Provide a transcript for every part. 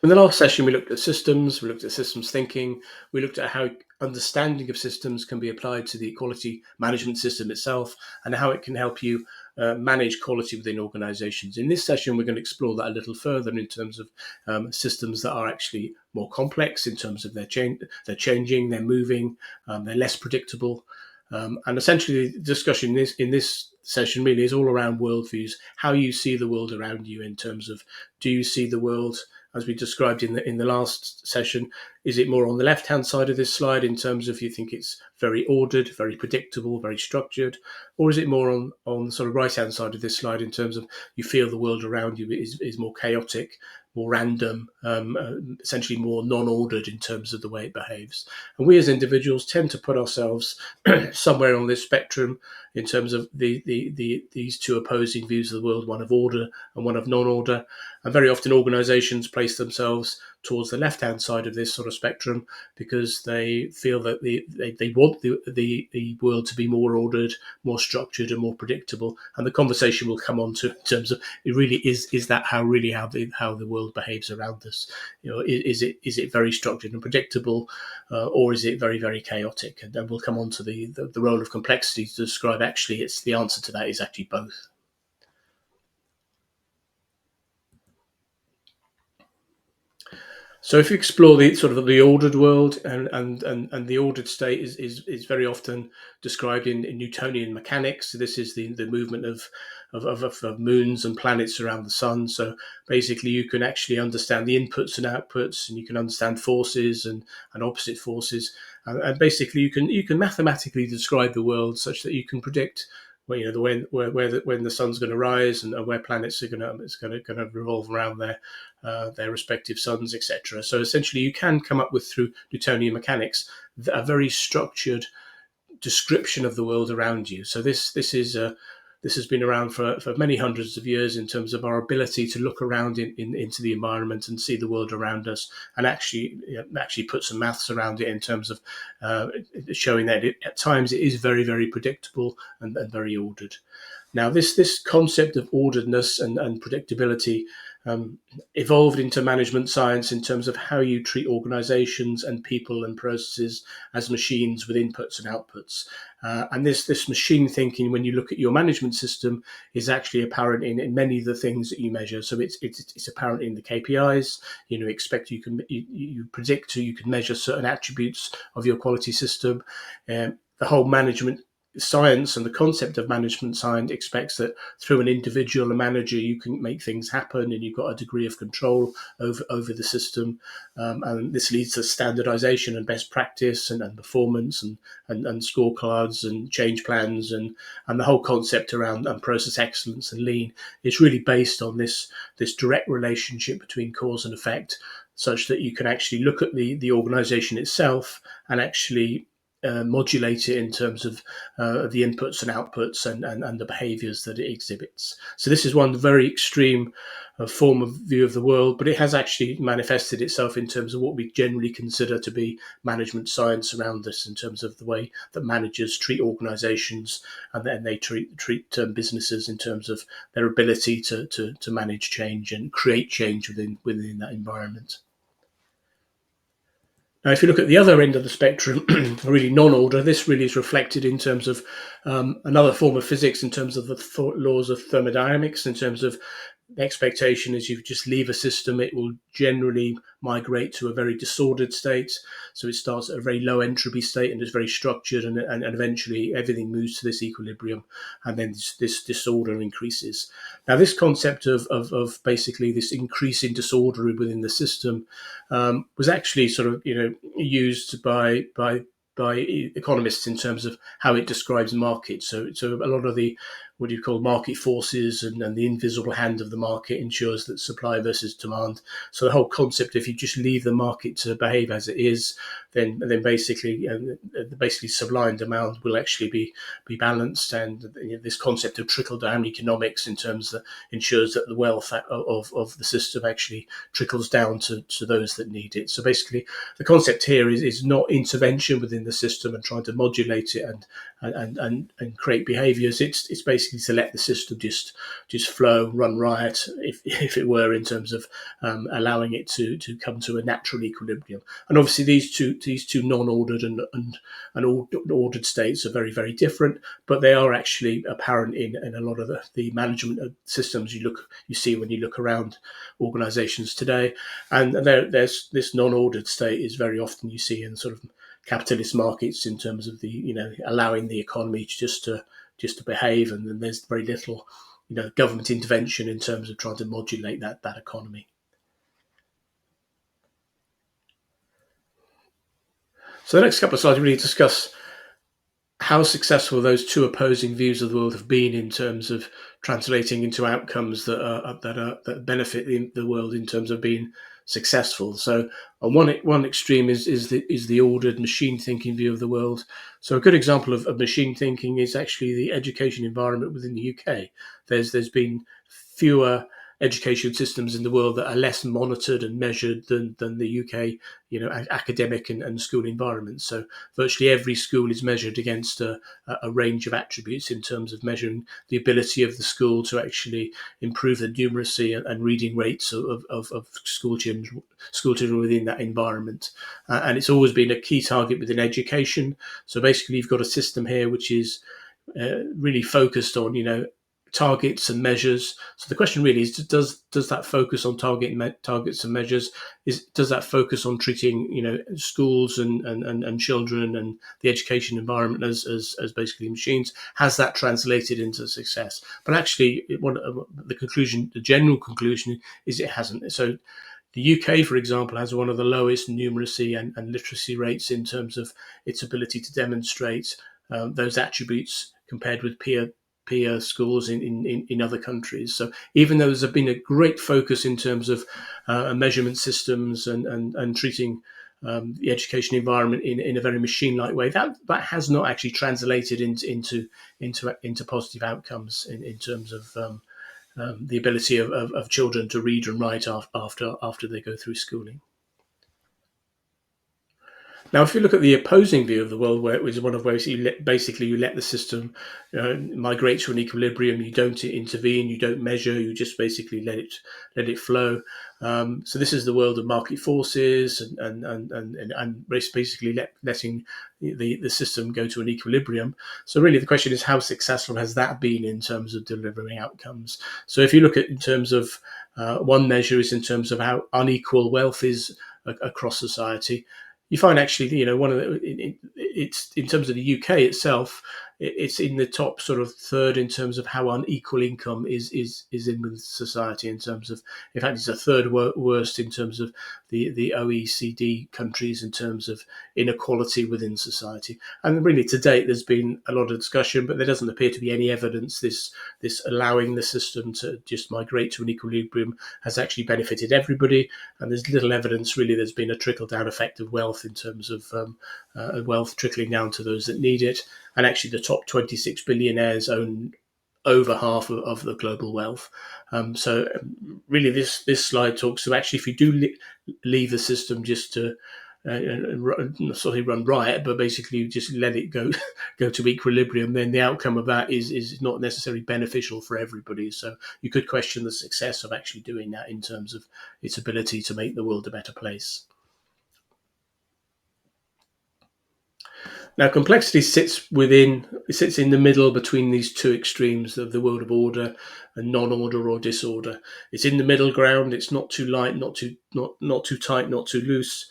In the last session, we looked at systems, we looked at systems thinking, we looked at how understanding of systems can be applied to the quality management system itself, and how it can help you manage quality within organizations. In this session, we're going to explore that a little further in terms of systems that are actually more complex in terms of they're changing, they're moving, they're less predictable. And essentially, the discussion in this session really is all around worldviews, how you see the world around you in terms of, do you see the world as we described in the last session? Is it more on the left hand side of this slide in terms of you think it's very ordered, very predictable, very structured, or is it more on the sort of right hand side of this slide in terms of you feel the world around you is more chaotic, more random, essentially more non-ordered in terms of the way it behaves? And we as individuals tend to put ourselves somewhere on this spectrum in terms of these two opposing views of the world, one of order and one of non-order. And very often organizations place themselves towards the left-hand side of this sort of spectrum because they feel that they want the world to be more ordered, more structured, and more predictable. And the conversation will come on to in terms of, it really is that how the world behaves around us? Is it very structured and predictable, or is it very, very chaotic? And then we'll come on to the role of complexity to describe, actually it's the answer to that is actually both. So if you explore the sort of the ordered world, and the ordered state is very often described in Newtonian mechanics. So this is the movement of moons and planets around the sun. So basically you can actually understand the inputs and outputs, and you can understand forces and opposite forces. And basically you can mathematically describe the world such that you can predict when the sun's going to rise, and where planets are going to revolve around their respective suns, etc. So essentially, you can come up with, through Newtonian mechanics, a very structured description of the world around you. So this has been around for many hundreds of years in terms of our ability to look around into the environment and see the world around us, and actually put some maths around it in terms of showing that at times it is very, very predictable and very ordered. Now, this concept of orderedness and predictability evolved into management science in terms of how you treat organizations and people and processes as machines with inputs and outputs. And this machine thinking, when you look at your management system, is actually apparent in many of the things that you measure. So it's apparent in the KPIs. You predict, or you can measure certain attributes of your quality system. The whole management science and the concept of management science expects that through an individual, a manager, you can make things happen, and you've got a degree of control over the system. And this leads to standardization and best practice and performance and scorecards and change plans, and the whole concept around process excellence and lean is really based on this direct relationship between cause and effect, such that you can actually look at the organization itself and actually modulate it in terms of the inputs and outputs and the behaviors that it exhibits. So this is one very extreme form of view of the world, but it has actually manifested itself in terms of what we generally consider to be management science around this, in terms of the way that managers treat organizations, and then they treat businesses in terms of their ability to manage change and create change within that environment. Now, if you look at the other end of the spectrum, really non-order, this really is reflected in terms of another form of physics, in terms of the laws of thermodynamics, in terms of the expectation is you just leave a system, it will generally migrate to a very disordered state. So it starts at a very low entropy state and is very structured, and eventually everything moves to this equilibrium, and then this disorder increases. Now, this concept of basically this increase in disorder within the system was actually sort of used by economists in terms of how it describes markets. So a lot of the what do you call market forces and the invisible hand of the market ensures that supply versus demand. So the whole concept, if you just leave the market to behave as it is, then basically supply and demand will actually be balanced. And this concept of trickle down economics, in terms that ensures that the wealth of the system actually trickles down to those that need it. So basically, the concept here is not intervention within the system and trying to modulate it and create behaviours. It's basically basically to let the system just flow, run riot, if it were, in terms of allowing it to come to a natural equilibrium. And obviously, these two non-ordered and ordered states are very, very different, but they are actually apparent in a lot of the management of systems you see when you look around organizations today. And there's this non-ordered state is very often you see in sort of capitalist markets, in terms of allowing the economy just to behave, and then there's very little government intervention in terms of trying to modulate that economy. So the next couple of slides really discuss how successful those two opposing views of the world have been in terms of translating into outcomes that benefit the world in terms of being successful. So on one extreme is the ordered machine thinking view of the world. So a good example of machine thinking is actually the education environment within the UK. There's been fewer education systems in the world that are less monitored and measured than the UK, academic and school environments. So virtually every school is measured against a range of attributes in terms of measuring the ability of the school to actually improve the numeracy and reading rates of school children within that environment. And it's always been a key target within education. So basically, you've got a system here which is really focused on, targets and measures. So the question really is, does that focus on targets and measures? Does that focus on treating schools and children and the education environment as basically machines? Has that translated into success? But actually, the general conclusion is it hasn't. So the UK, for example, has one of the lowest numeracy and literacy rates in terms of its ability to demonstrate those attributes compared with peer schools in other countries. So even though there's been a great focus in terms of measurement systems and treating the education environment in a very machine-like way, that has not actually translated into positive outcomes in terms of the ability of children to read and write after they go through schooling. Now, if you look at the opposing view of the world, where it was one of ways you let the system migrate to an equilibrium, you don't intervene, you don't measure, you just basically let it flow. So this is the world of market forces and basically letting the system go to an equilibrium. So really, the question is, how successful has that been in terms of delivering outcomes? So if you look at in terms of one measure is in terms of how unequal wealth is across society. You find actually, one of it's in terms of the UK itself, it's in the top sort of third in terms of how unequal income is in society. In terms of, in fact, it's a third worst in terms of the OECD countries in terms of inequality within society. And really, to date, there's been a lot of discussion, but there doesn't appear to be any evidence this allowing the system to just migrate to an equilibrium has actually benefited everybody. And there's little evidence really there's been a trickle-down effect of wealth in terms of wealth trickling down to those that need it. And actually, the top 26 billionaires own over half of the global wealth. So really, this slide talks to actually, if you do leave the system just to run riot, but basically just let it go to equilibrium, then the outcome of that is not necessarily beneficial for everybody. So you could question the success of actually doing that in terms of its ability to make the world a better place. Now, complexity sits in the middle between these two extremes of the world of order and non-order or disorder. It's in the middle ground. It's not too light, not too tight, not too loose.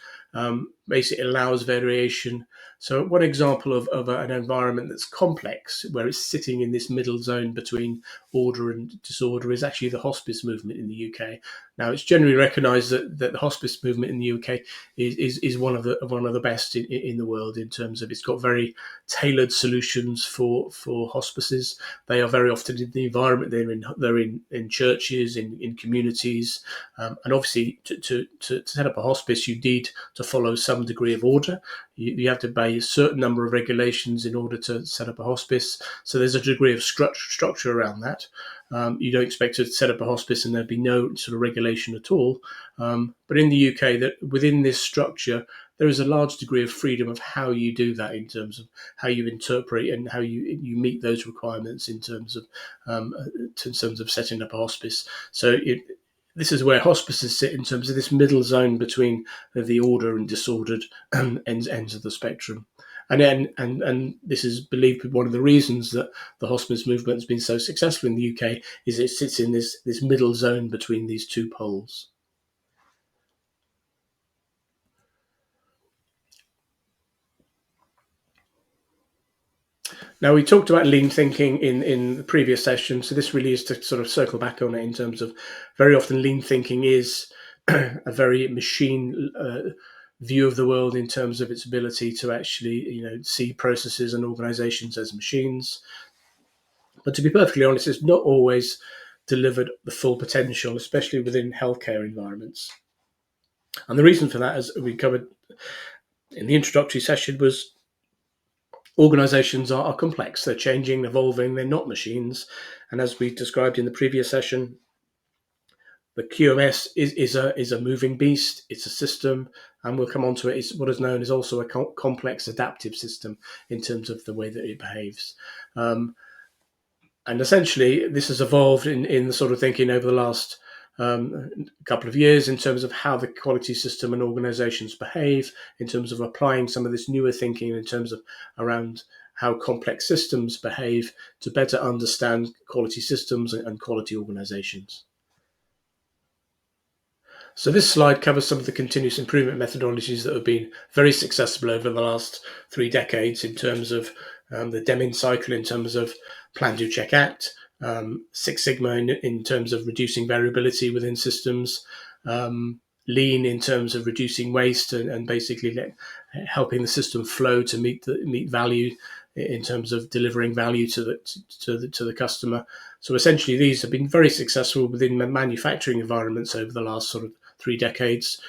Basically, it allows variation. So, one example of an environment that's complex, where it's sitting in this middle zone between order and disorder, is actually the hospice movement in the UK. Now, it's generally recognised that the hospice movement in the UK is one of the best in the world in terms of it's got very tailored solutions for hospices. They are very often in the environment they're in churches, in communities, and obviously to set up a hospice, you need to follow some degree of order. You have to obey a certain number of regulations in order to set up a hospice. So there's a degree of structure around that. You don't expect to set up a hospice and there'd be no sort of regulation at all. But in the UK, that within this structure, there is a large degree of freedom of how you do that in terms of how you interpret and how you meet those requirements in terms of setting up a hospice. So this is where hospices sit in terms of this middle zone between the order and disordered ends of the spectrum. And this is believed to be one of the reasons that the hospice movement has been so successful in the UK, is it sits in this middle zone between these two poles. Now, we talked about lean thinking in the previous session, so this really is to sort of circle back on it in terms of very often lean thinking is a very machine view of the world in terms of its ability to actually see processes and organizations as machines. But to be perfectly honest, it's not always delivered the full potential, especially within healthcare environments. And the reason for that, as we covered in the introductory session, was organizations are complex. They're changing, evolving. They're not machines. And as we described in the previous session, the QMS is a moving beast. It's a system, and we'll come on to it. It's what is known as also a complex adaptive system in terms of the way that it behaves. And essentially, this has evolved in the sort of thinking over the last couple of years in terms of how the quality system and organizations behave, in terms of applying some of this newer thinking in terms of around how complex systems behave to better understand quality systems and quality organizations. So this slide covers some of the continuous improvement methodologies that have been very successful over the last 3 decades in terms of the Deming cycle, in terms of plan, do, check, act, Six Sigma in terms of reducing variability within systems, Lean in terms of reducing waste and basically helping the system flow to meet value in terms of delivering value to the customer. So essentially, these have been very successful within manufacturing environments over the last sort of 3 decades.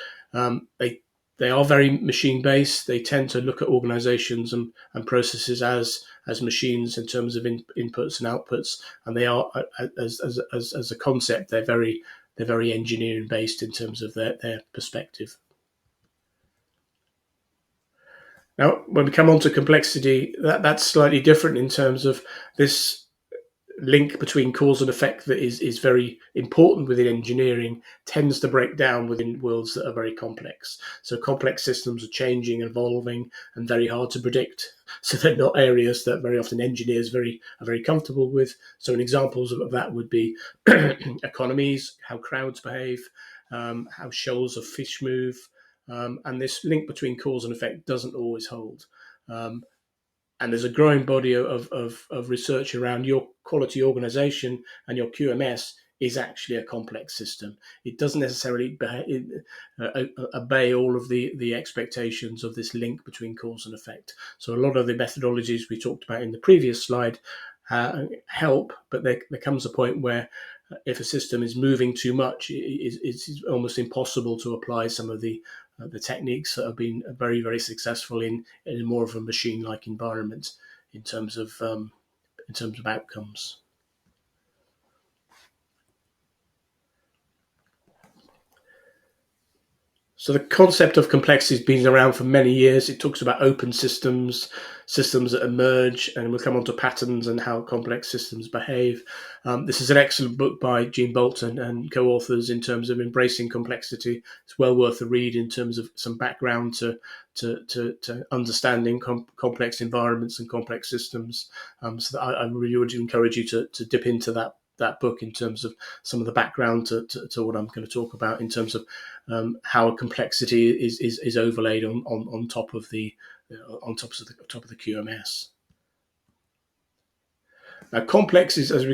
They are very machine based. They tend to look at organizations and processes as machines in terms of inputs and outputs, and they are as a concept they're very engineering based in terms of their perspective. Now, when we come on to complexity, that's slightly different in terms of this link between cause and effect that is very important within engineering tends to break down within worlds that are very complex. So complex systems are changing, evolving, and very hard to predict. So they're not areas that very often engineers are very comfortable with. So examples of that would be economies, how crowds behave, how shoals of fish move, and this link between cause and effect doesn't always hold. And there's a growing body of research around your quality organization, and your QMS is actually a complex system. It doesn't necessarily obey all of the expectations of this link between cause and effect. So a lot of the methodologies we talked about in the previous slide help, but there comes a point where if a system is moving too much, it's almost impossible to apply some of the techniques that have been very, very successful in more of a machine-like environment in terms of outcomes. So the concept of complexity has been around for many years. It talks about open systems, systems that emerge, and we'll come on to patterns and how complex systems behave. This is an excellent book by Gene Bolton and co-authors in terms of embracing complexity. It's well worth a read in terms of some background to understanding complex environments and complex systems. So that I really would encourage you to dip into that book in terms of some of the background to what I'm going to talk about in terms of how complexity is overlaid on top of the QMS. Now, complex is, as we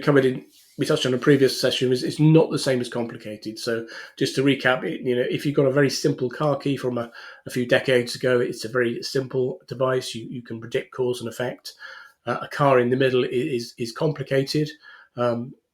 touched on a previous session, is not the same as complicated. So just to recap, if you've got a very simple car key from a few decades ago, it's a very simple device. You can predict cause and effect. A car in the middle is complicated.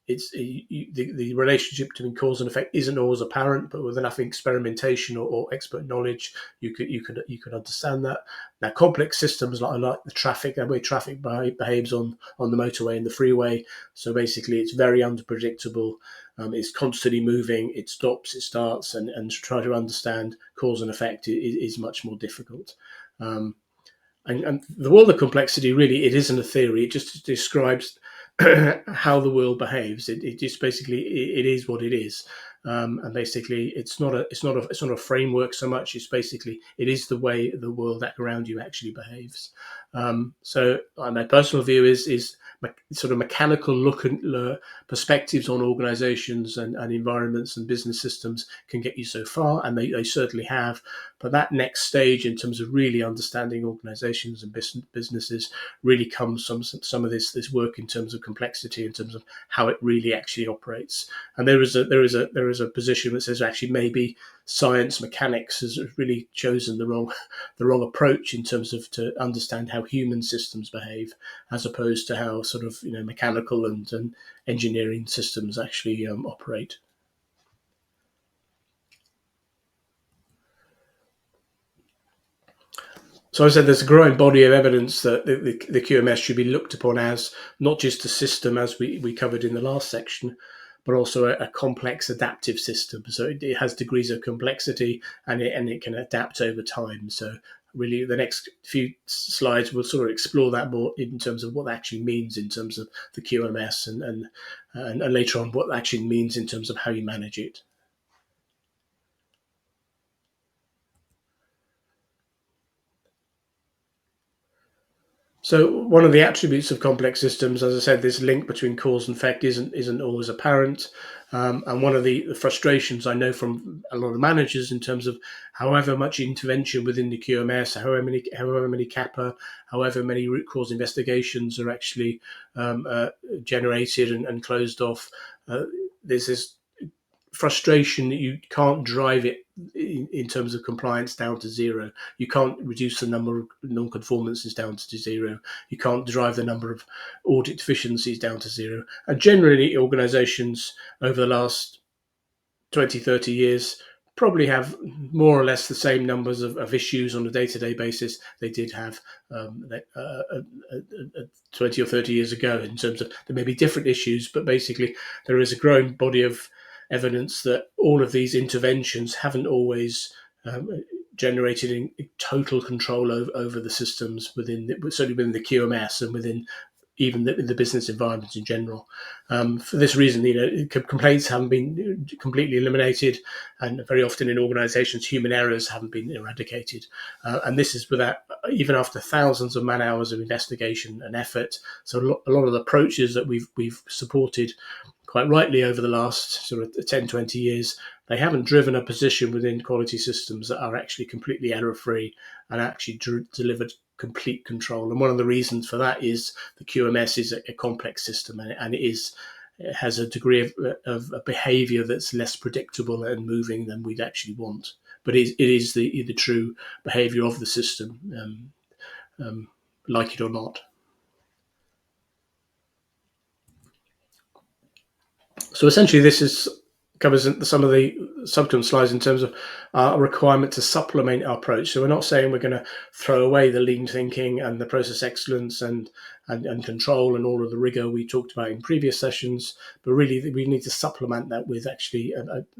the relationship between cause and effect isn't always apparent, but with enough experimentation or expert knowledge, you could understand that. Now, complex systems like the traffic, the way traffic behaves on the motorway and the freeway. So basically, it's very unpredictable. It's constantly moving. It stops, it starts, and to try to understand cause and effect is much more difficult. Um, and the world of complexity, really, it isn't a theory. It just describes how the world behaves. It just basically it is what it is, and basically it's not a framework so much. It's basically it is the way the world around you actually behaves. So my personal view is sort of mechanical look and perspectives on organisations and environments and business systems can get you so far, and they certainly have. But that next stage, in terms of really understanding organisations and businesses, really comes from some of this work in terms of complexity, in terms of how it really actually operates. And there is a position that says actually maybe science mechanics has really chosen the wrong approach in terms of to understand how human systems behave, as opposed to how sort of mechanical and engineering systems actually operate. So I said there's a growing body of evidence that the QMS should be looked upon as not just a system, as we covered in the last section, but also a complex adaptive system. So it has degrees of complexity, and it can adapt over time. So really, the next few slides will sort of explore that more in terms of what that actually means in terms of the QMS, and later on what that actually means in terms of how you manage it. So one of the attributes of complex systems, as I said, this link between cause and effect isn't always apparent, and one of the frustrations I know from a lot of managers in terms of however much intervention within the QMS, however many CAPA, however many root cause investigations are actually generated and closed off. There's this frustration that you can't drive it in terms of compliance down to zero. You can't reduce the number of non-conformances down to zero. You can't drive the number of audit deficiencies down to zero. And generally, organizations over the last 20, 30 years probably have more or less the same numbers of issues on a day-to-day basis they did have 20 or 30 years ago, in terms of there may be different issues, but basically there is a growing body of evidence that all of these interventions haven't always generated in total control over the systems certainly within the QMS and within even the business environment in general. For this reason, complaints haven't been completely eliminated, and very often in organisations, human errors haven't been eradicated. And this is without, even after thousands of man hours of investigation and effort. So a lot of the approaches that we've supported quite rightly over the last sort of 10, 20 years, they haven't driven a position within quality systems that are actually completely error-free and actually delivered complete control. And one of the reasons for that is the QMS is a complex system, and it has a degree of behaviour that's less predictable and moving than we'd actually want. But it is the true behaviour of the system, like it or not. So essentially, this covers some of the subsequent slides in terms of our requirement to supplement our approach. So we're not saying we're going to throw away the lean thinking and the process excellence and control and all of the rigor we talked about in previous sessions, but really we need to supplement that with actually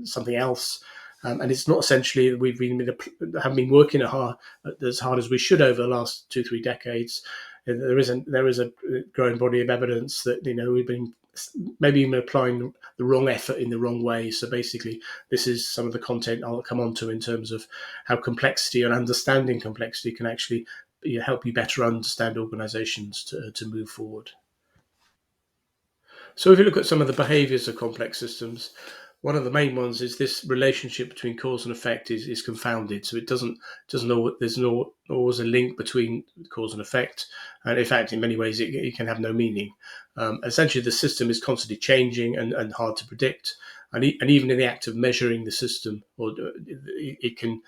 something else. And it's not essentially haven't been working as hard as we should over the last 2-3 decades. There is a growing body of evidence that we've been maybe even applying the wrong effort in the wrong way. So basically, this is some of the content I'll come on to in terms of how complexity and understanding complexity can actually help you better understand organizations to move forward. So if you look at some of the behaviors of complex systems, one of the main ones is this relationship between cause and effect is confounded. So it doesn't know there's no always a link between cause and effect, and in fact, in many ways, it can have no meaning. Essentially, the system is constantly changing and hard to predict, and even in the act of measuring the system it can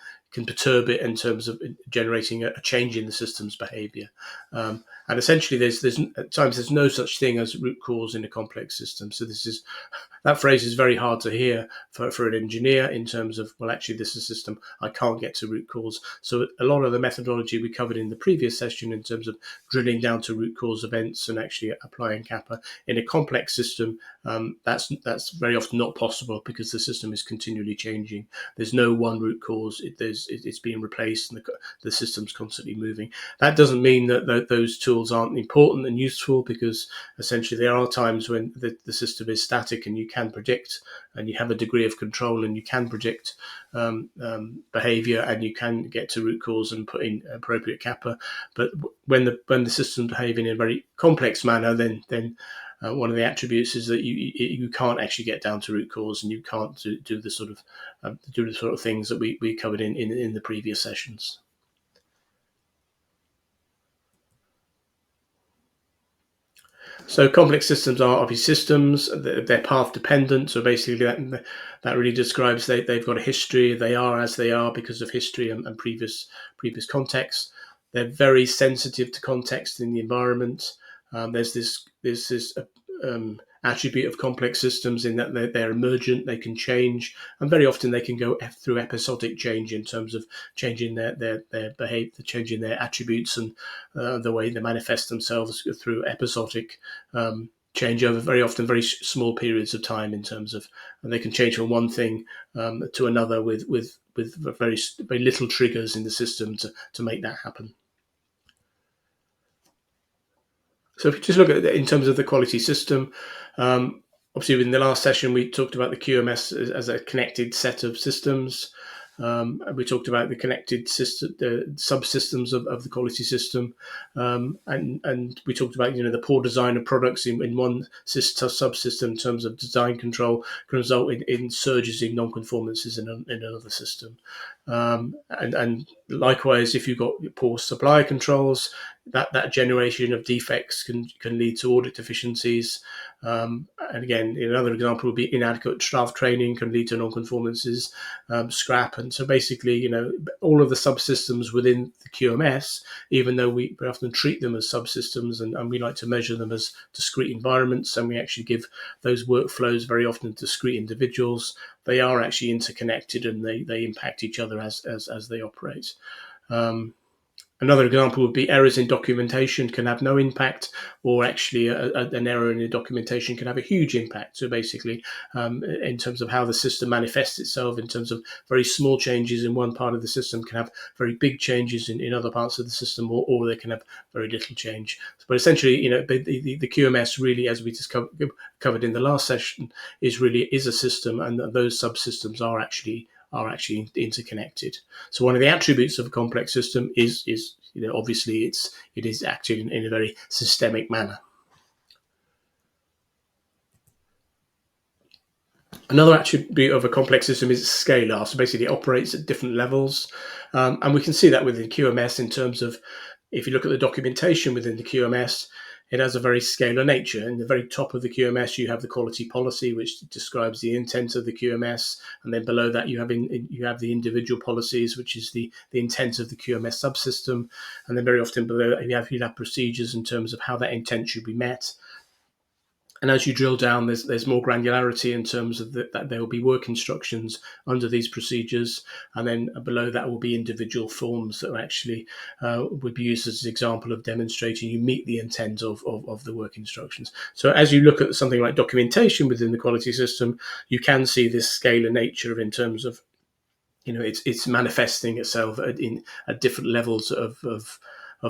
perturb it in terms of generating a change in the system's behaviour. And essentially, there's at times there's no such thing as root cause in a complex system. So that phrase is very hard to hear for an engineer in terms of, well, actually, this is a system I can't get to root cause. So a lot of the methodology we covered in the previous session in terms of drilling down to root cause events and actually applying kappa in a complex system, that's very often not possible because the system is continually changing. There's no one root cause. It's being replaced and the system's constantly moving. That doesn't mean that those tools aren't important and useful, because essentially there are times when the system is static and you can predict and you have a degree of control and you can predict behavior and you can get to root cause and put in appropriate kappa. But when the system's behaving in a very complex manner, then one of the attributes is that you can't actually get down to root cause, and you can't do the sort of things that we covered in the previous sessions. So complex systems are obviously systems. They're path dependent. So basically, that really describes they've got a history. They are as they are because of history and previous context. They're very sensitive to context in the environment. There's this attribute of complex systems in that they're emergent, they can change, and very often they can go through episodic change in terms of changing their behavior, changing their attributes and the way they manifest themselves through episodic change over very often very small periods of time in terms of, and they can change from one thing to another with very little triggers in the system to make that happen. So if you just look at it in terms of the quality system, obviously in the last session we talked about the QMS as a connected set of systems. And we talked about the connected system, the subsystems of the quality system, and we talked about the poor design of products in one subsystem in terms of design control can result in surges in non-conformances in another system. And likewise, if you've got poor supply controls, that generation of defects can lead to audit deficiencies. And again, another example would be inadequate staff training can lead to non-conformances, scrap. And so basically, all of the subsystems within the QMS, even though we often treat them as subsystems and we like to measure them as discrete environments, and we actually give those workflows very often to discrete individuals, they are actually interconnected and they impact each other as they operate. Another example would be errors in documentation can have no impact, or actually an error in the documentation can have a huge impact. So basically, in terms of how the system manifests itself, in terms of very small changes in one part of the system can have very big changes in other parts of the system, or they can have very little change. But essentially, the QMS really, as we covered in the last session, is a system, and those subsystems are actually interconnected. So one of the attributes of a complex system is obviously it is acting in a very systemic manner. Another attribute of a complex system is scalar. So basically it operates at different levels. And we can see that within QMS in terms of, if you look at the documentation within the QMS, it has a very scalar nature. In the very top of the QMS, you have the quality policy, which describes the intent of the QMS. And then below that, you have the individual policies, which is the intent of the QMS subsystem. And then very often below that, you have procedures in terms of how that intent should be met. And as you drill down, there's more granularity in terms of that there will be work instructions under these procedures, and then below that will be individual forms that actually would be used as an example of demonstrating you meet the intent of the work instructions. So as you look at something like documentation within the quality system, you can see this scalar nature in terms of it's manifesting itself at different levels of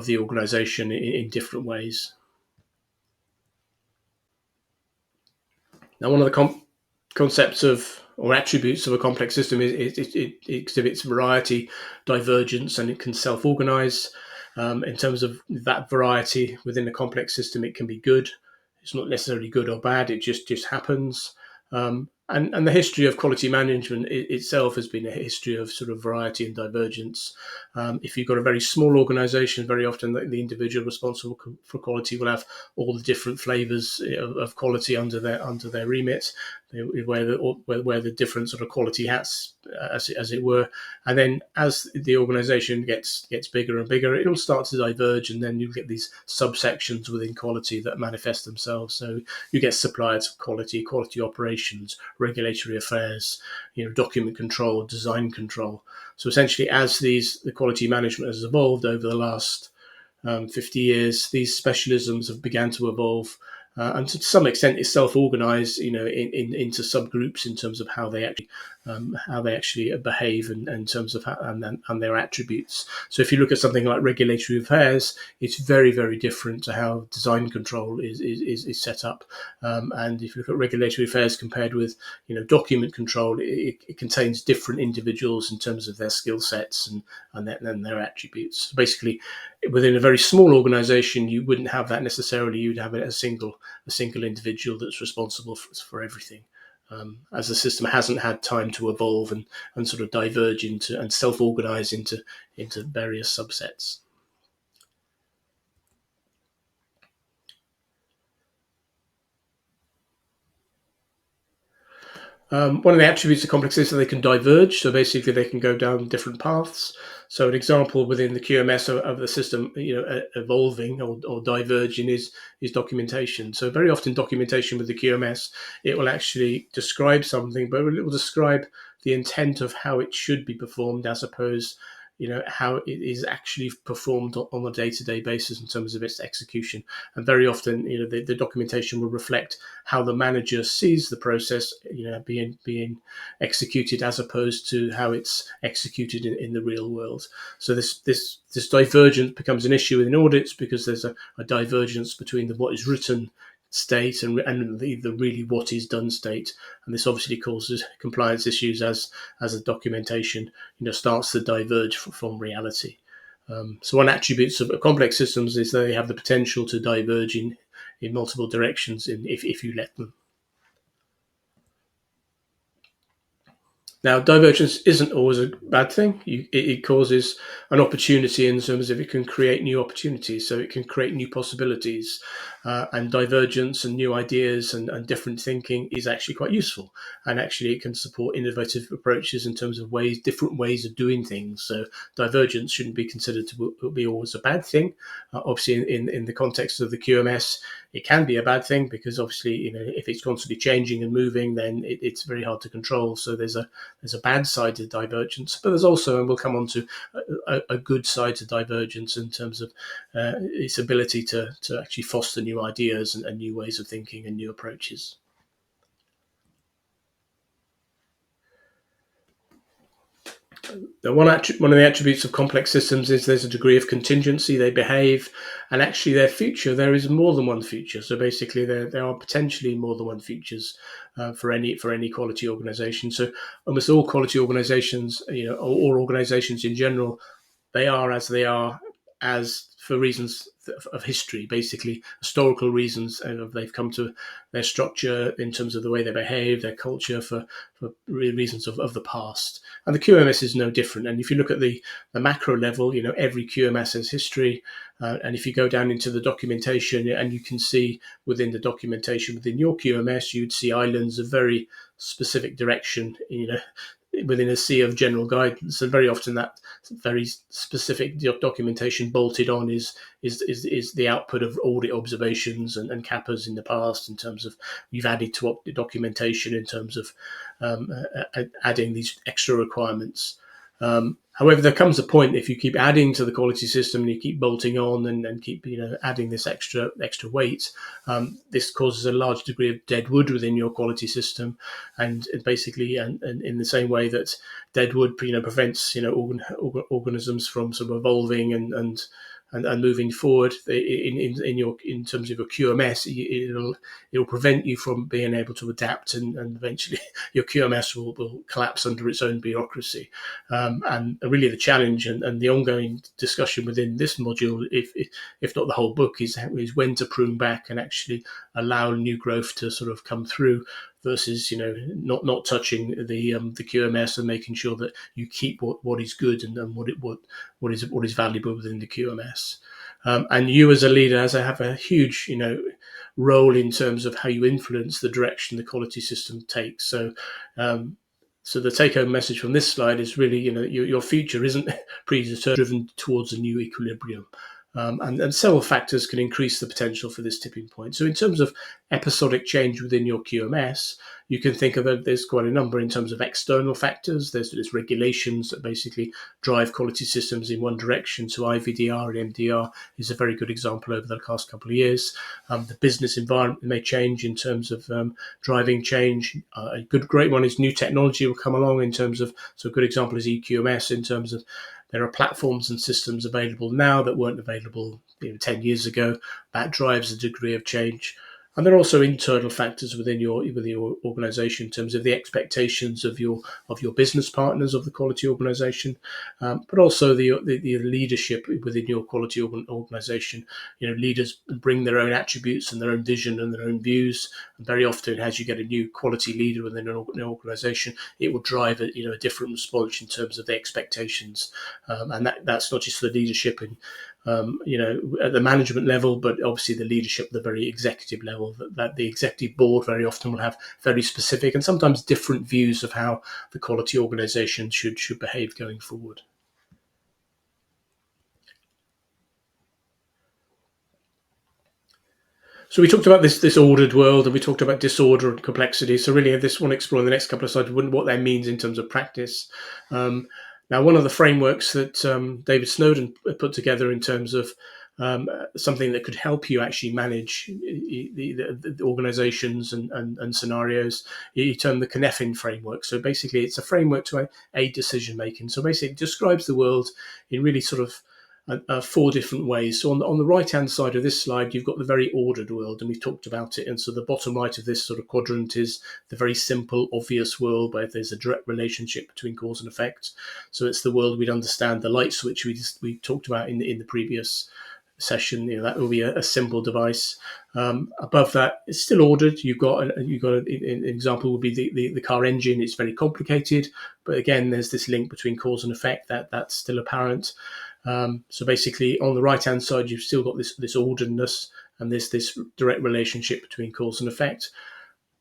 the organization in different ways. Now, one of the concepts of or attributes of a complex system is it exhibits variety, divergence, and it can self-organize. In terms of that variety within a complex system, it can be good. It's not necessarily good or bad. It just happens. And the history of quality management itself has been a history of sort of variety and divergence. If you've got a very small organization, very often the individual responsible for quality will have all the different flavors of quality under their remit. where the different sort of quality hats, as it were. And then as the organisation gets bigger and bigger, it'll start to diverge, and then you get these subsections within quality that manifest themselves. So you get suppliers of quality, quality operations, regulatory affairs, document control, design control. So essentially, as the quality management has evolved over the last 50 years, these specialisms have began to evolve, and to some extent, it's self-organized, into subgroups in terms of how they actually behave, and in terms of and their attributes. So, if you look at something like regulatory affairs, it's very, very different to how design control is set up. And if you look at regulatory affairs compared with document control, it contains different individuals in terms of their skill sets and their attributes. Basically, within a very small organization, you wouldn't have that necessarily. You'd have a single individual that's responsible for everything, as the system hasn't had time to evolve and sort of diverge into and self-organize into various subsets. One of the attributes of complex is that they can diverge. So basically, they can go down different paths. So an example within the QMS of the system, evolving or diverging is documentation. So very often, documentation with the QMS, it will actually describe something, but it will describe the intent of how it should be performed, as opposed how it is actually performed on a day-to-day basis in terms of its execution. And very often, the documentation will reflect how the manager sees the process, being executed, as opposed to how it's executed in the real world. So this divergence becomes an issue in audits, because there's a divergence between what is written state and the really what is done state, and this obviously causes compliance issues as the documentation starts to diverge from reality. So one attribute of complex systems is that they have the potential to diverge in multiple directions if you let them. Now, divergence isn't always a bad thing. It causes an opportunity in terms of it can create new opportunities, so it can create new possibilities. And divergence and new ideas and different thinking is actually quite useful. And actually, it can support innovative approaches in terms of different ways of doing things. So divergence shouldn't be considered to be always a bad thing. Obviously, in the context of the QMS, it can be a bad thing, because obviously, if it's constantly changing and moving, then it's very hard to control. So there's a bad side to divergence, but there's also, and we'll come on to, a good side to divergence in terms of its ability to actually foster new ideas and new ways of thinking and new approaches. One of the attributes of complex systems is there's a degree of contingency. They behave, and actually their future, there is more than one future. So basically, there are potentially more than one futures for any quality organization. So almost all quality organizations, or organizations in general, they are as they are as for reasons of history, basically historical reasons, and they've come to their structure in terms of the way they behave, their culture, for reasons of the past. And the QMS is no different. And if you look at the macro level, every QMS has history. And if you go down into the documentation, and you can see within the documentation within your QMS, you'd see islands of very specific direction, within a sea of general guidance. And very often that very specific documentation bolted on is the output of audit observations and CAPAs in the past, in terms of you've added to the documentation in terms of adding these extra requirements. However, there comes a point, if you keep adding to the quality system and you keep bolting on and keep adding this extra weight, this causes a large degree of dead wood within your quality system, and basically, and in the same way that dead wood prevents organisms from sort of evolving and moving forward in terms of your QMS, it'll prevent you from being able to adapt, and eventually your QMS will collapse under its own bureaucracy. And really the challenge and the ongoing discussion within this module, if not the whole book, is when to prune back and actually allow new growth to sort of come through versus not touching the QMS and making sure that you keep what is good and what is valuable within the QMS. And you as a leader have a huge role in terms of how you influence the direction the quality system takes. Um, so the take-home message from this slide is really, your future isn't predetermined, driven towards a new equilibrium. And several factors can increase the potential for this tipping point. So in terms of episodic change within your QMS, you can think of it, there's quite a number in terms of external factors. There's regulations that basically drive quality systems in one direction. So IVDR and MDR is a very good example over the last couple of years. The business environment may change in terms of driving change. A great one is new technology will come along in terms of, so a good example is EQMS in terms of there are platforms and systems available now that weren't available 10 years ago. That drives a degree of change. And there are also internal factors within your organisation in terms of the expectations of your business partners of the quality organisation, but also the leadership within your quality organisation. Leaders bring their own attributes and their own vision and their own views. And very often, as you get a new quality leader within an organisation, it will drive a different response in terms of the expectations, and that's not just the leadership and at the management level, but obviously the leadership at the very executive level, that the executive board very often will have very specific and sometimes different views of how the quality organisation should behave going forward. So we talked about this ordered world, and we talked about disorder and complexity. So really, this one explore in the next couple of slides what that means in terms of practice. Now, one of the frameworks that David Snowden put together in terms of something that could help you actually manage the organizations and scenarios, he termed the Cynefin framework. So basically, it's a framework to aid decision making. So basically, it describes the world in really sort of four different ways. So on the right-hand side of this slide, you've got the very ordered world, and we've talked about it. And so the bottom right of this sort of quadrant is the very simple, obvious world where there's a direct relationship between cause and effect. So it's the world we'd understand, the light switch we talked about in the previous session. That will be a simple device. Above that, it's still ordered. You've got an example would be the car engine. It's very complicated, but again, there's this link between cause and effect that's still apparent. So basically, on the right-hand side, you've still got this orderedness and this direct relationship between cause and effect.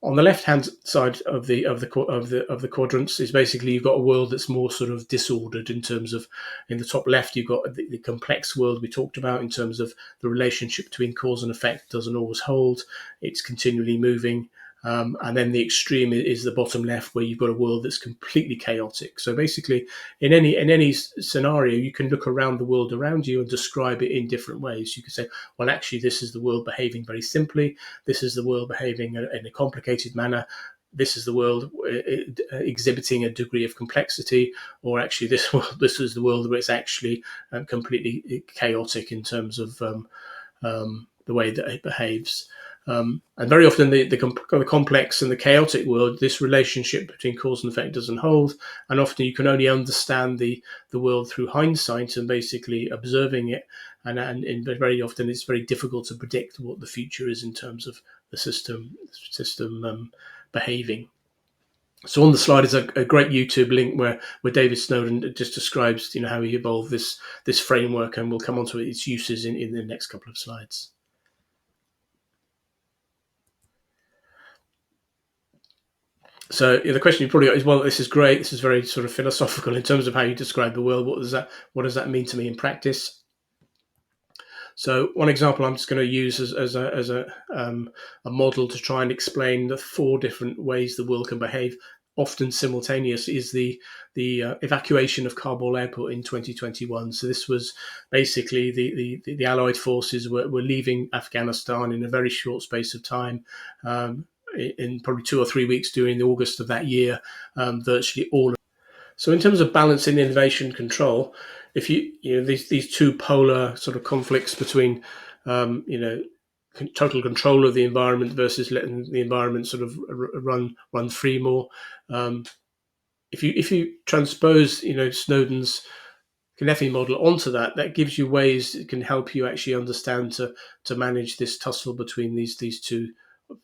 On the left-hand side of the quadrants is basically you've got a world that's more sort of disordered in terms of, in the top left, you've got the complex world we talked about in terms of the relationship between cause and effect doesn't always hold. It's continually moving. And then the extreme is the bottom left, where you've got a world that's completely chaotic. So basically, in any scenario, you can look around the world around you and describe it in different ways. You could say, well, actually, this is the world behaving very simply. This is the world behaving in a complicated manner. This is the world exhibiting a degree of complexity, or actually, this is the world where it's actually completely chaotic in terms of the way that it behaves. And very often the complex and the chaotic world, this relationship between cause and effect doesn't hold. And often you can only understand the world through hindsight and basically observing it. And very often it's very difficult to predict what the future is in terms of the system behaving. So on the slide is a great YouTube link where David Snowden just describes how he evolved this framework, and we'll come on to its uses in the next couple of slides. So the question you probably got is, well, this is great. This is very sort of philosophical in terms of how you describe the world. What does that mean to me in practice? So one example I'm just going to use as a model to try and explain the four different ways the world can behave, often simultaneous, is the evacuation of Kabul airport in 2021. So this was basically the Allied forces were leaving Afghanistan in a very short space of time. In probably 2 or 3 weeks during August of that year, virtually all. So in terms of balancing innovation control, if these two polar sort of conflicts between total control of the environment versus letting the environment sort of run free more. If you transpose Snowden's Cynefin model onto that gives you ways that can help you actually understand to manage this tussle between these two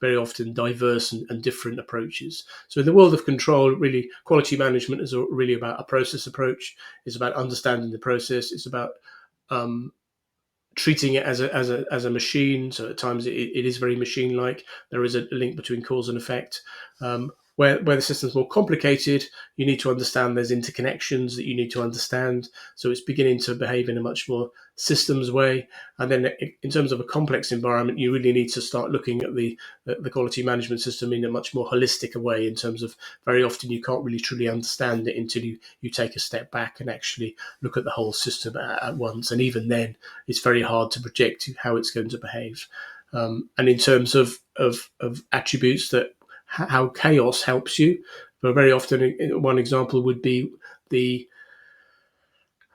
very often diverse and different approaches. So in the world of control, really, quality management is really about a process approach. It's about understanding the process. It's about um, treating it as a machine. So at times it is very machine like. There is a link between cause and effect. Where the system's more complicated, you need to understand there's interconnections that you need to understand. So it's beginning to behave in a much more systems way. And then in terms of a complex environment, you really need to start looking at the quality management system in a much more holistic way, in terms of very often you can't really truly understand it until you take a step back and actually look at the whole system at once. And even then, it's very hard to project how it's going to behave. And in terms of attributes that how chaos helps you, but very often one example would be the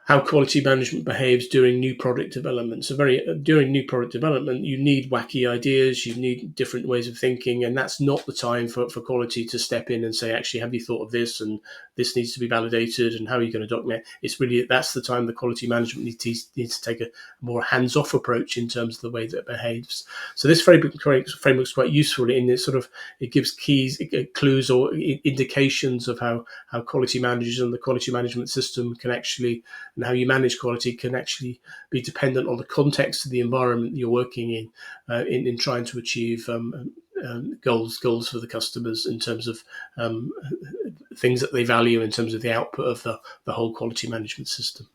how quality management behaves during new product development. So during new product development, you need wacky ideas, you need different ways of thinking, and that's not the time for quality to step in and say, actually, have you thought of this? And this needs to be validated, and how are you going to document? It's really, that's the time the quality management needs to take a more hands-off approach in terms of the way that it behaves. So this framework is quite useful in this sort of, it gives clues or indications of how quality managers and the quality management system can actually, and how you manage quality can actually be dependent on the context of the environment you're working in trying to achieve goals for the customers in terms of things that they value in terms of the output of the whole quality management system.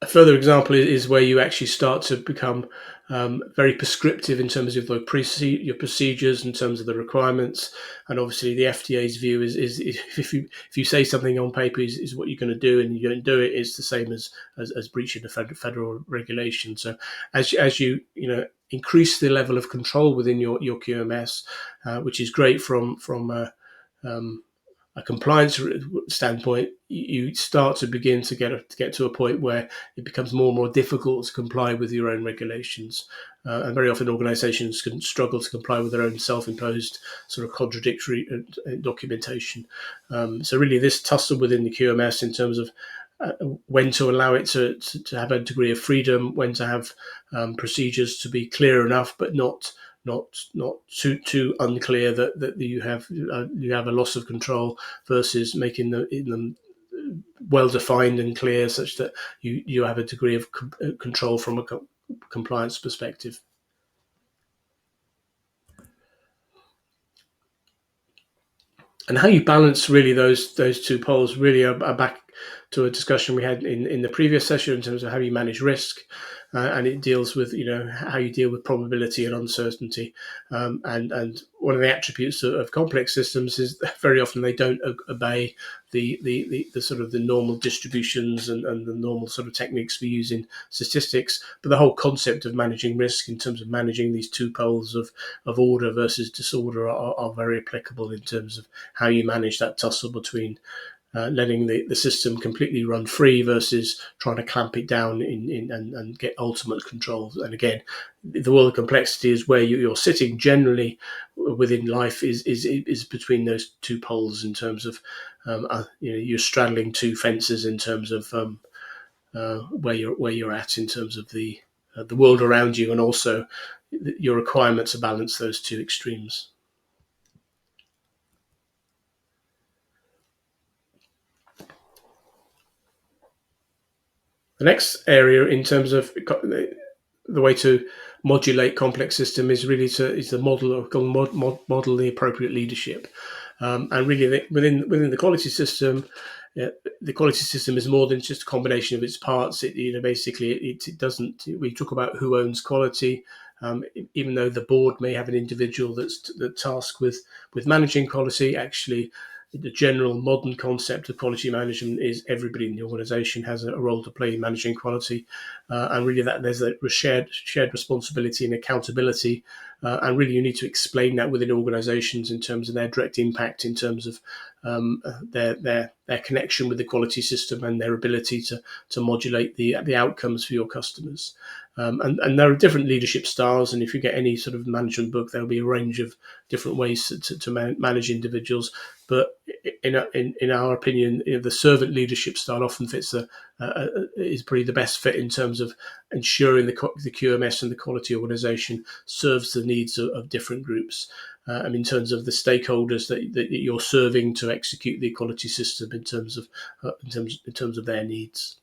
A further example is where you actually start to become very prescriptive in terms of your procedures, in terms of the requirements, and obviously the FDA's view is if you say something on paper is what you're going to do and you don't do it, it's the same as breaching the federal regulation. So as you increase the level of control within your QMS, which is great from a compliance standpoint, you start to begin to get to a point where it becomes more and more difficult to comply with your own regulations. And very often organizations can struggle to comply with their own self-imposed sort of contradictory documentation. So really this tussle within the QMS in terms of when to allow it to have a degree of freedom, when to have procedures to be clear enough, but not too unclear that you have a loss of control, versus making them well defined and clear such that you have a degree of control from a compliance perspective. And how you balance really those two poles really are back to a discussion we had in the previous session in terms of how you manage risk, and it deals with how you deal with probability and uncertainty. And one of the attributes of complex systems is that very often they don't obey the sort of the normal distributions and the normal sort of techniques we use in statistics. But the whole concept of managing risk in terms of managing these two poles of order versus disorder are very applicable in terms of how you manage that tussle between letting the system completely run free versus trying to clamp it down and get ultimate control. And again, the world of complexity is where you're sitting generally within life is between those two poles in terms of you're straddling two fences in terms of where you're at in terms of the world around you, and also your requirements to balance those two extremes. The next area in terms of the way to modulate complex system is really is the model the appropriate leadership, and really within the quality system. The quality system is more than just a combination of its parts. Basically, it doesn't. We talk about who owns quality, even though the board may have an individual that's tasked with managing quality. Actually, the general modern concept of quality management is everybody in the organization has a role to play in managing quality, and really that there's a shared responsibility and accountability, and really you need to explain that within organizations in terms of their direct impact, in terms of their connection with the quality system and their ability to modulate the outcomes for your customers. And there are different leadership styles, and if you get any sort of management book, there'll be a range of different ways to manage individuals. But in our opinion, the servant leadership style often fits is probably the best fit in terms of ensuring the QMS and the quality organisation serves the needs of different groups. And in terms of the stakeholders that you're serving to execute the quality system in terms of their needs.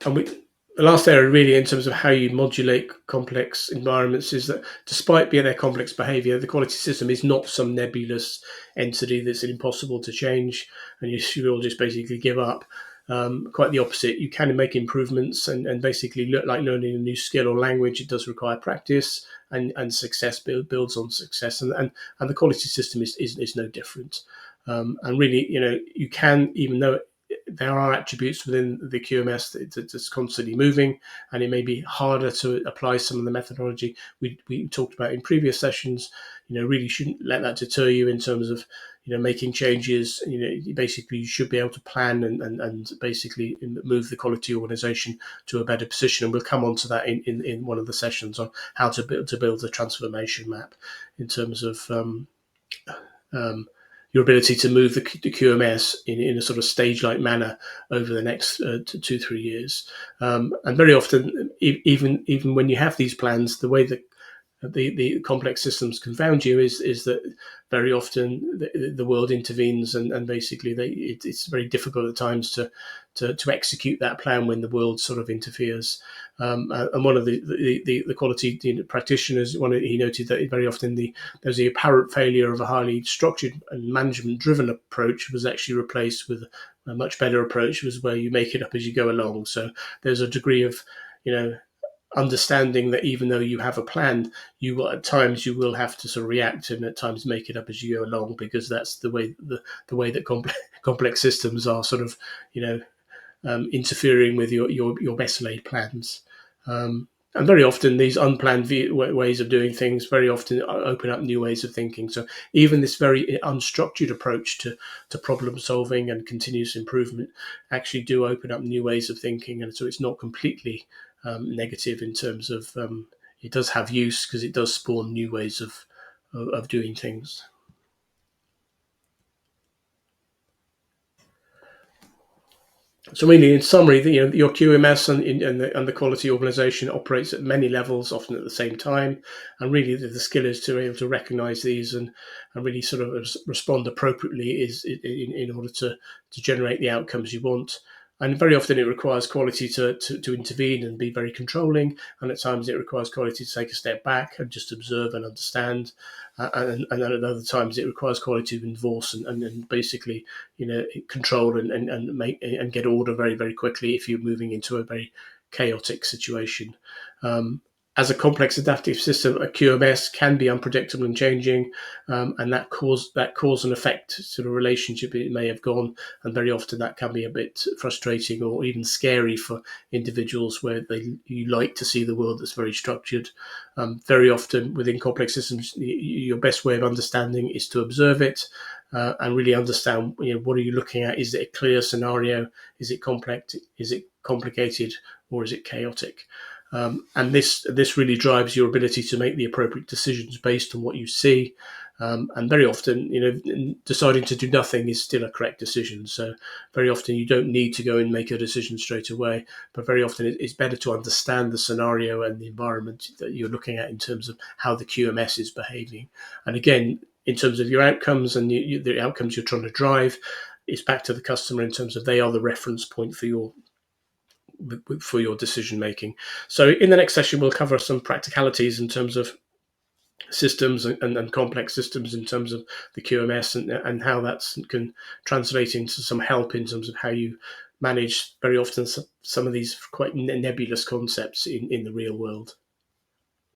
And the last area, really, in terms of how you modulate complex environments, is that despite being their complex behaviour, the quality system is not some nebulous entity that's impossible to change, and you should all just basically give up. Quite the opposite. You can make improvements, and basically look like learning a new skill or language. It does require practice, and success builds on success, and the quality system is no different. And really, you can, even though there are attributes within the QMS that's constantly moving, and it may be harder to apply some of the methodology we talked about in previous sessions. Really shouldn't let that deter you in terms of making changes. Basically you should be able to plan and basically move the quality organization to a better position, and we'll come on to that in one of the sessions on how to build a transformation map in terms of um, your ability to move the QMS in a sort of stage-like manner over the next 2-3 years. And very often, even when you have these plans, the way that the complex systems confound you is that very often the world intervenes, and basically it's very difficult at times to execute that plan when the world sort of interferes. And one of the quality practitioners, he noted that very often there's the apparent failure of a highly structured and management driven approach was actually replaced with a much better approach, was where you make it up as you go along. So there's a degree of understanding that even though you have a plan, at times you will have to sort of react and at times make it up as you go along, because that's the way that complex systems are sort of interfering with your best laid plans. And very often these unplanned ways of doing things very often open up new ways of thinking. So even this very unstructured approach to problem solving and continuous improvement actually do open up new ways of thinking. And so it's not completely negative in terms of it does have use, because it does spawn new ways of doing things. So really, in summary, your QMS and the quality organisation operates at many levels, often at the same time. And really, the skill is to be able to recognise these and really sort of respond appropriately is in order to generate the outcomes you want. And very often it requires quality to intervene and be very controlling. And at times it requires quality to take a step back and just observe and understand. And then at other times it requires quality to enforce and basically, control and make and get order very, very quickly if you're moving into a very chaotic situation. As a complex adaptive system, a QMS can be unpredictable and changing, and that cause and effect sort of relationship, it may have gone, and very often that can be a bit frustrating or even scary for individuals where you like to see the world that's very structured. Very often within complex systems, your best way of understanding is to observe it. And really understand, what are you looking at? Is it a clear scenario? Is it complex? Is it complicated? Or is it chaotic? And this really drives your ability to make the appropriate decisions based on what you see. And very often, deciding to do nothing is still a correct decision. So very often you don't need to go and make a decision straight away, but very often it's better to understand the scenario and the environment that you're looking at in terms of how the QMS is behaving. And again, in terms of your outcomes and the outcomes you're trying to drive, it's back to the customer in terms of they are the reference point for your decision making. So in the next session, we'll cover some practicalities in terms of systems and complex systems in terms of the QMS and how that can translate into some help in terms of how you manage very often some of these quite nebulous concepts in the real world.